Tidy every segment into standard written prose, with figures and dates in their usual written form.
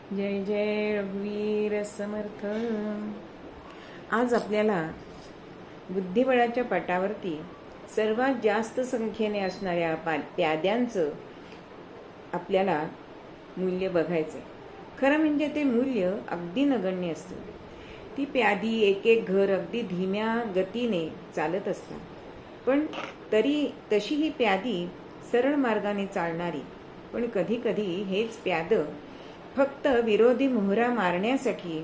जय जय रघुवीर समर्थ। आज आपल्याला बुद्धिबळाच्या पटावरती सर्वात जास्त संख्येने असणाऱ्या प्याद्यांचं आपल्याला मूल्य बघायचं. खरं म्हणजे ते मूल्य अगदी नगण्य असतं. ती प्यादी एक एक घर अगदी धीम्या गतीने चालत असतात, पण तशी ही प्यादी सरळ मार्गाने चालणारी. पण कधी कधी हेच प्याद फक्त विरोधी मोहरा मारण्यासाठी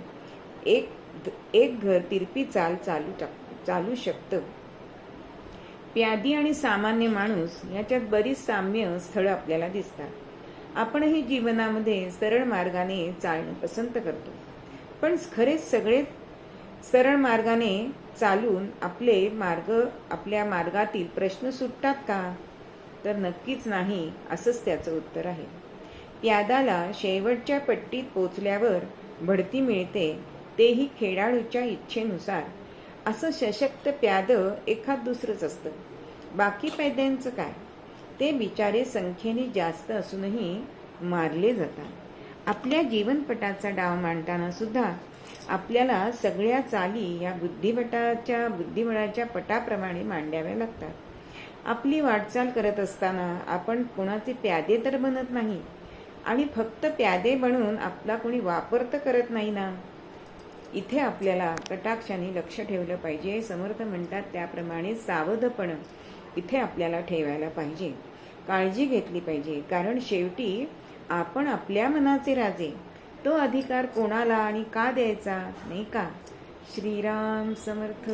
एक घर तिरपी चालू शकतं. प्यादी आणि सामान्य माणूस याच्यात बरीच साम्य स्थळं आपल्याला दिसतात. आपणही जीवनामध्ये सरळ मार्गाने चालणं पसंत करतो, पण खरेच सगळेच सरळ मार्गाने चालून आपल्या मार्गातील प्रश्न सुटतात का? तर नक्कीच नाही, असंच त्याचं उत्तर आहे. प्यादाला शेवटच्या पट्टीत पोचल्यावर बढती मिळते, तेही खेळाडूच्या इच्छेनुसार. असं सशक्त प्याद एखाद दुसरंच असतं. बाकी प्याद्यांचं काय? ते बिचारे संख्येने जास्त असूनही मारले जातात. आपल्या जीवनपटाचा डाव मांडताना सुद्धा आपल्याला सगळ्या चाली या बुद्धिबळाच्या पटाप्रमाणे मांडाव्या लागतात. आपली वाटचाल करत असताना आपण कोणाचे प्यादे तर बनत नाही, आणि फक्त प्यादे बनून आपला कोणी वापर तर करत नाही ना. इथे आपल्याला कटाक्षाने लक्ष ठेवलं पाहिजे. समर्थ म्हणतात त्याप्रमाणे सावधपण इथे आपल्याला ठेवायला पाहिजे, काळजी घेतली पाहिजे. कारण शेवटी आपण आपल्या मनाचे राजे. तो अधिकार कोणाला आणि का द्यायचा, नाही का? श्रीराम समर्थ.